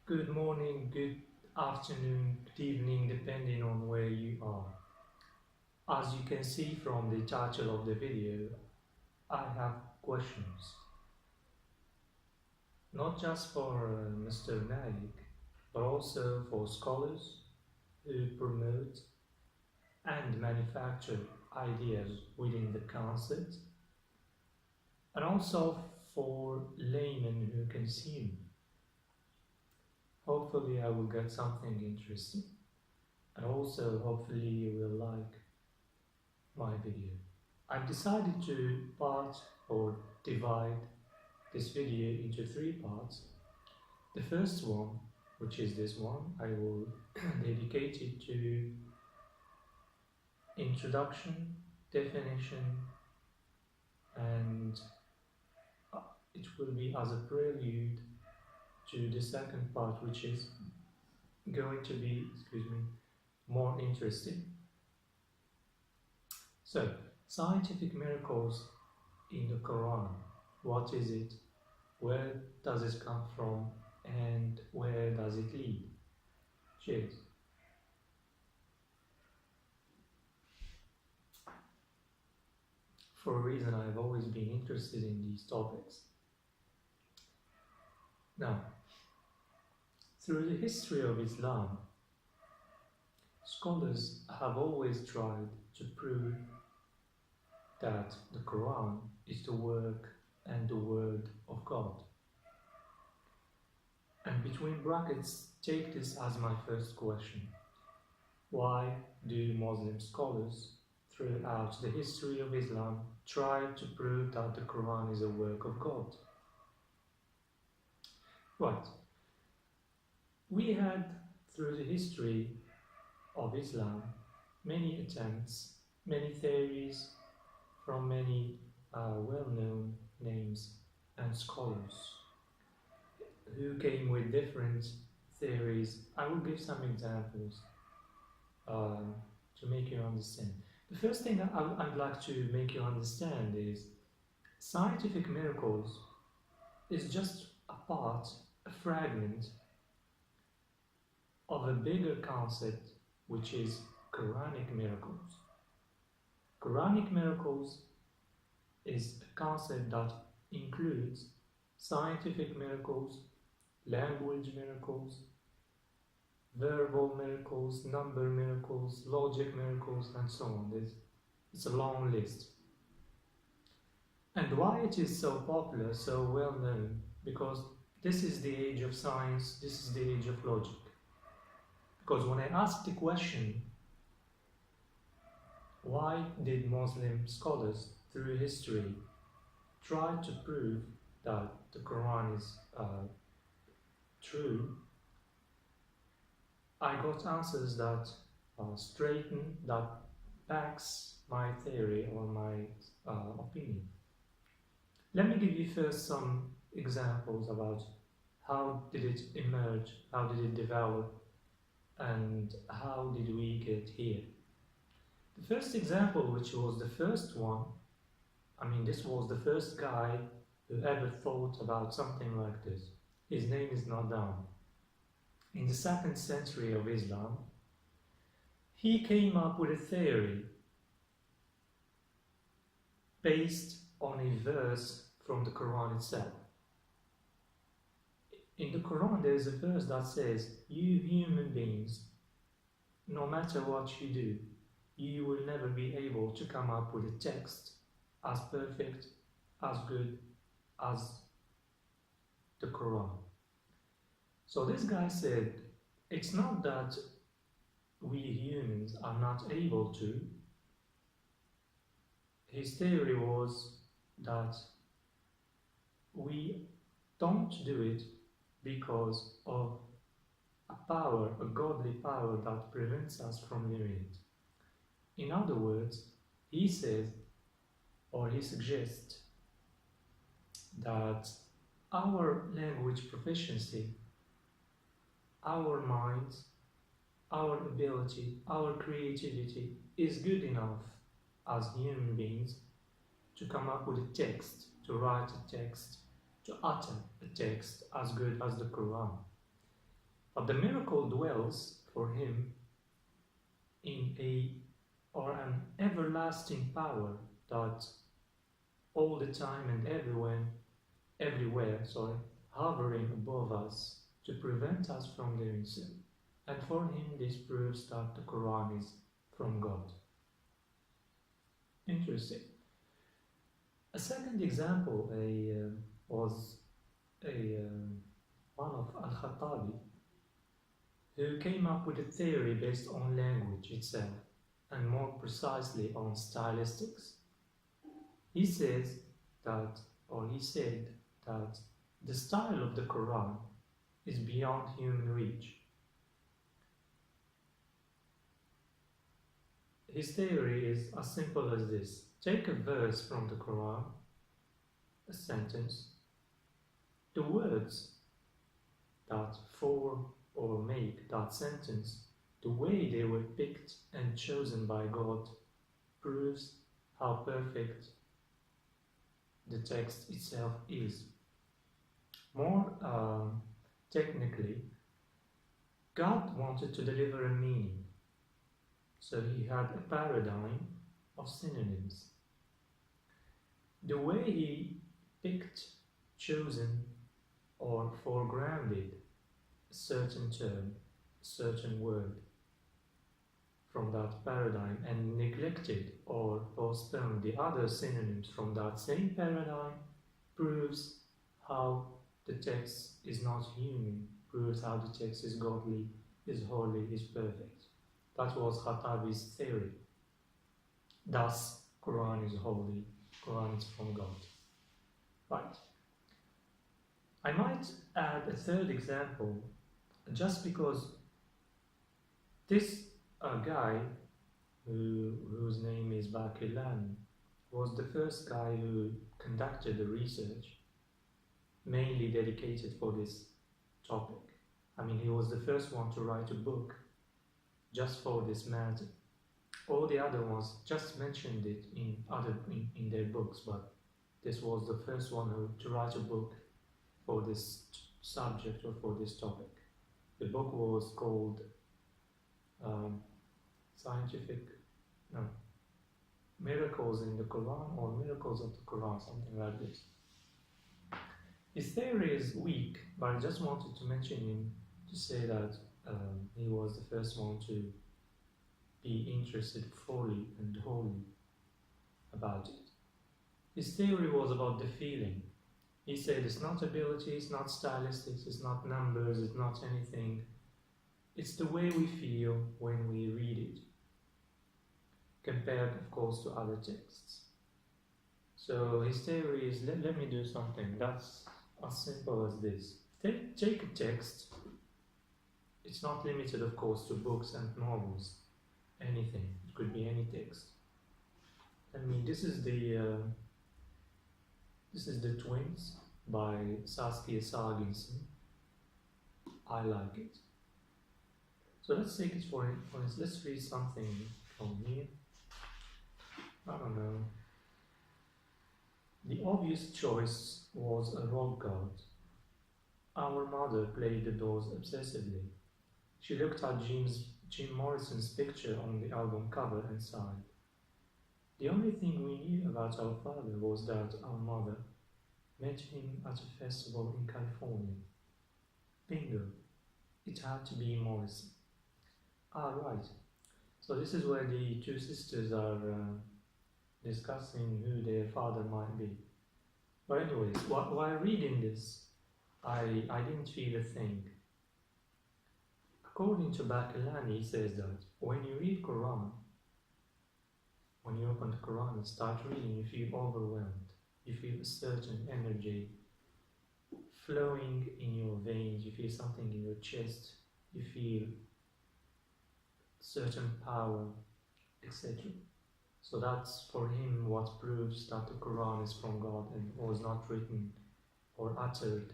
Good morning, good afternoon, good evening, depending on where you are. As you can see from the title of the video, I have questions. Not just for Mr. Naik, but also for scholars who promote and manufacture ideas within the concept, and also for laymen who consume. Hopefully I will get something interesting, and also hopefully you will like my video. I've decided to divide this video into 3 parts. The first one, which is this one, I will dedicate it to introduction, definition, and it will be as a prelude to the second part, which is going to be, more interesting. So, scientific miracles in the Quran. What is it? Where does it come from? And where does it lead? Cheers. For a reason, I've always been interested in these topics. Now, through the history of Islam, scholars have always tried to prove that the Quran is the work and the word of God. And between brackets, take this as my first question. Why do Muslim scholars throughout the history of Islam try to prove that the Quran is a work of God? Right. We had, through the history of Islam, many attempts, many theories from many well-known names and scholars who came with different theories. I will give some examples to make you understand. The first thing I'd like to make you understand is scientific miracles is just a fragment of a bigger concept, which is Quranic miracles. Quranic miracles is a concept that includes scientific miracles, language miracles, verbal miracles, number miracles, logic miracles, and so on. It's a long list. And why it is so popular, so well known? Because this is the age of science, this is the age of logic. Because when I asked the question, why did Muslim scholars through history try to prove that the Quran is true, I got answers that backs my theory or my opinion. Let me give you first some examples about how did it emerge, how did it develop, and how did we get here. The first example, which was the first one, this was the first guy who ever thought about something like this. His name is not down. In the 2nd century of Islam, he came up with a theory based on a verse from the Quran itself. In the Quran, there is a verse that says, "You human beings, no matter what you do, you will never be able to come up with a text as perfect, as good as the Quran." So this guy said, it's not that we humans are not able to. His theory was that we don't do it because of a power, a godly power that prevents us from doing it. In other words, he says, or he suggests, that our language proficiency, our minds, our ability, our creativity is good enough as human beings to come up with a text, to write a text, to utter a text as good as the Quran. But the miracle dwells for him in an everlasting power that all the time and everywhere, hovering above us to prevent us from doing so. And for him, this proves that the Quran is from God. Interesting. A second example was one of Al-Khattabi, who came up with a theory based on language itself, and more precisely on stylistics. He said that the style of the Quran is beyond human reach. His theory is as simple as this. Take a verse from the Quran, a sentence. The words that form or make that sentence, the way they were picked and chosen by God, proves how perfect the text itself is. More technically, God wanted to deliver a meaning, so he had a paradigm of synonyms. The way he picked, chosen, or foregrounded a certain term, a certain word from that paradigm and neglected or postponed the other synonyms from that same paradigm proves how the text is not human, proves how the text is godly, is holy, is perfect. That was Khattabi's theory. Thus, Quran is holy, Quran is from God. Right. I might add a third example, just because this guy, whose name is Baqillani, was the first guy who conducted the research mainly dedicated for this topic. I mean, he was the first one to write a book just for this matter. All the other ones just mentioned it in their books, but this was the first one to write a book for this subject or for this topic. The book was called Miracles in the Quran, or Miracles of the Quran, something like this. His theory is weak, but I just wanted to mention him to say that he was the first one to be interested fully and wholly about it. His theory was about the feeling. He said it's not ability, it's not stylistics, it's not numbers, it's not anything. It's the way we feel when we read it, compared, of course, to other texts. So his theory is, let me do something that's as simple as this. Take a text. It's not limited, of course, to books and novels. Anything. It could be any text. I mean, this is the Twins by Saskia Sarginson. I like it. So let's take it for instance. Let's read something from here. I don't know. The obvious choice was a rock god. Our mother played the Doors obsessively. She looked at Jim Morrison's picture on the album cover and sighed. The only thing we knew about our father was that our mother met him at a festival in California. Bingo. It had to be Morrison. Ah, right. So this is where the two sisters are discussing who their father might be. But anyways, while reading this, I didn't feel a thing. According to Baqillani, he says that when you read Quran, when you open the Quran and start reading, you feel overwhelmed. You feel a certain energy flowing in your veins. You feel something in your chest. You feel certain power, etc. So that's for him what proves that the Quran is from God and was not written or uttered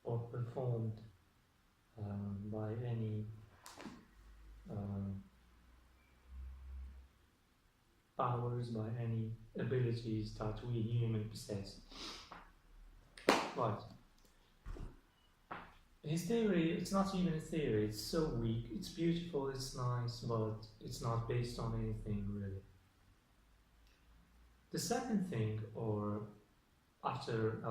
or performed by any powers, by any abilities that we humans possess. Right. his theory, it's not even a theory, it's so weak, it's beautiful, it's nice, but it's not based on anything really. The second thing, or after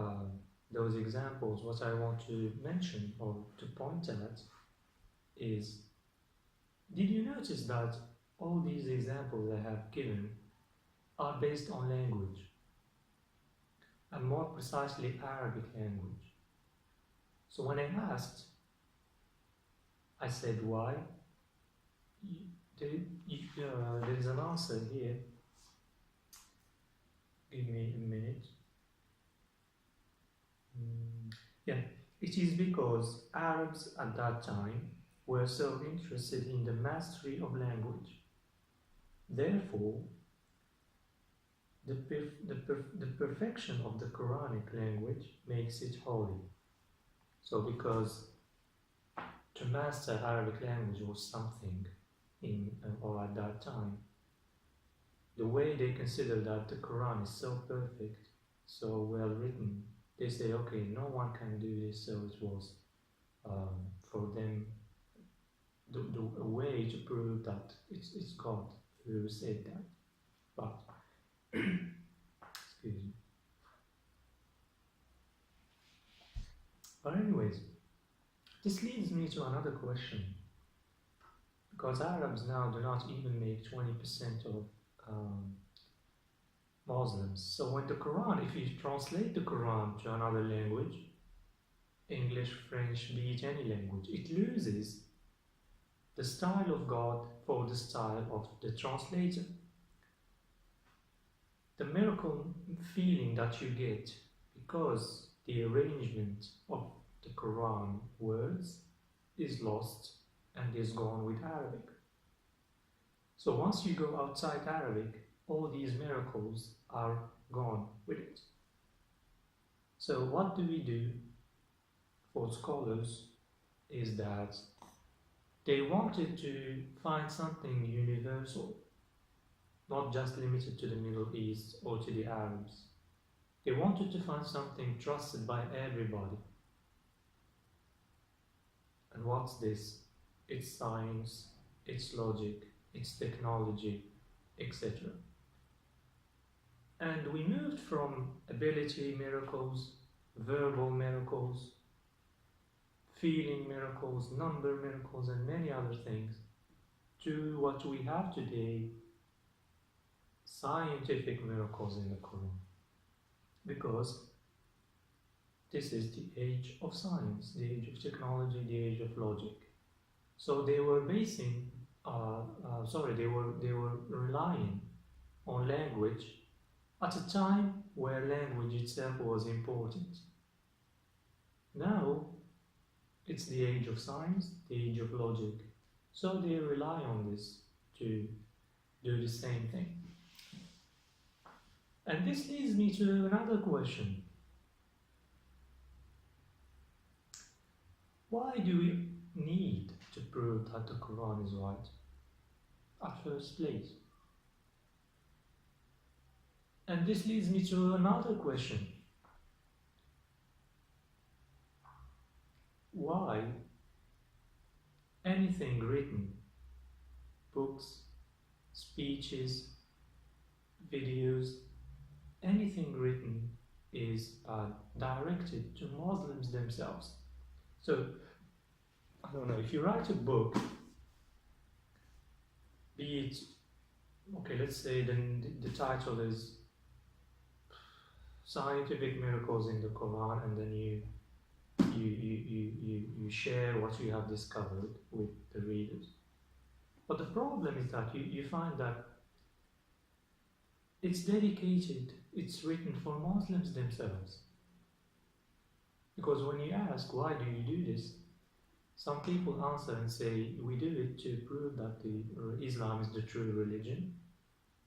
those examples, what I want to mention or to point at is, did you notice that all these examples I have given are based on language, and more precisely Arabic language? So when I asked, I said why, there is an answer here. Give me a minute. Yeah, it is because Arabs at that time were so interested in the mastery of language. Therefore, the perfection of the Quranic language makes it holy. So because to master Arabic language was something in or at that time, the way they consider that the Quran is so perfect, so well written, they say, okay, no one can do this, so it was for them a way to prove that it's God who said that. But excuse me. But anyways, this leads me to another question, because Arabs now do not even make 20% of Muslims. So when the Quran, if you translate the Quran to another language, English, French, be it any language, it loses the style of God for the style of the translator. The miracle feeling that you get because the arrangement of the Quran words is lost and is gone with Arabic. So once you go outside Arabic, all these miracles are gone with it. So what do we do for scholars is that they wanted to find something universal, not just limited to the Middle East or to the Arabs. They wanted to find something trusted by everybody. And what's this? It's science, it's logic, it's technology, etc. And we moved from ability miracles, verbal miracles, feeling miracles, number miracles, and many other things, to what we have today, scientific miracles in the Quran. Because this is the age of science, the age of technology, the age of logic. So they were basing, they were relying on language at a time where language itself was important. Now, it's the age of science, the age of logic. So they rely on this to do the same thing. And this leads me to another question. Why do we need to prove that the Quran is right at first place? And this leads me to another question. Why anything written, books, speeches, videos, anything written is directed to Muslims themselves? So, I don't know, if you write a book, be it, okay, let's say then the title is Scientific Miracles in the Quran, and then you share what you have discovered with the readers. But the problem is that you find that it's dedicated, it's written for Muslims themselves. Because when you ask, why do you do this? Some people answer and say, we do it to prove that Islam is the true religion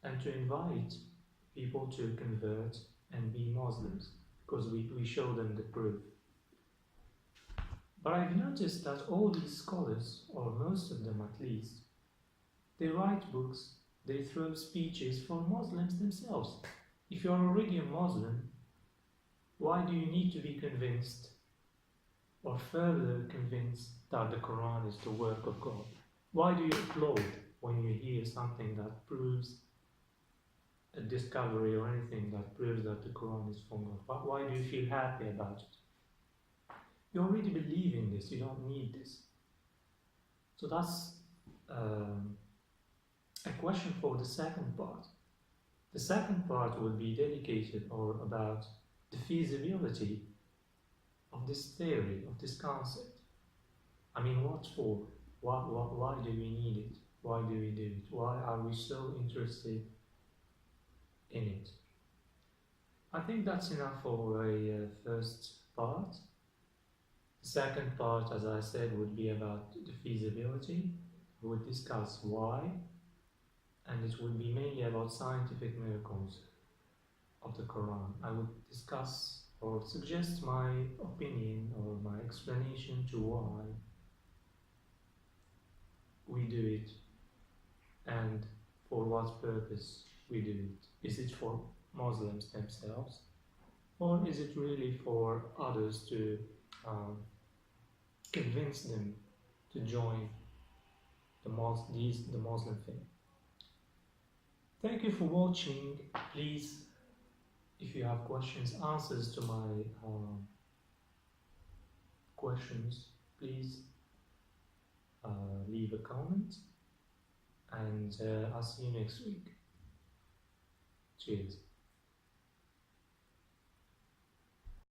and to invite people to convert and be Muslims, because we show them the proof. But I've noticed that all these scholars, or most of them at least, they write books, they throw speeches for Muslims themselves. If you're already a Muslim, why do you need to be convinced or further convinced that the Quran is the work of God? Why do you applaud when you hear something that proves a discovery or anything that proves that the Quran is from God? Why do you feel happy about it? You already believe in this, you don't need this. So that's a question for the second part. The second part will be dedicated or about the feasibility of this theory, of this concept. I mean, what for? Why do we need it? Why do we do it? Why are we so interested in it? I think that's enough for a first part. The second part, as I said, would be about the feasibility. We would discuss why, and it would be mainly about scientific miracles of the Quran. I would discuss or suggest my opinion or my explanation to why we do it and for what purpose we do it. Is it for Muslims themselves, or is it really for others to convince them to join the Muslim faith? Thank you for watching. Please, if you have questions, answers to my questions, please leave a comment, and I'll see you next week. Cheers.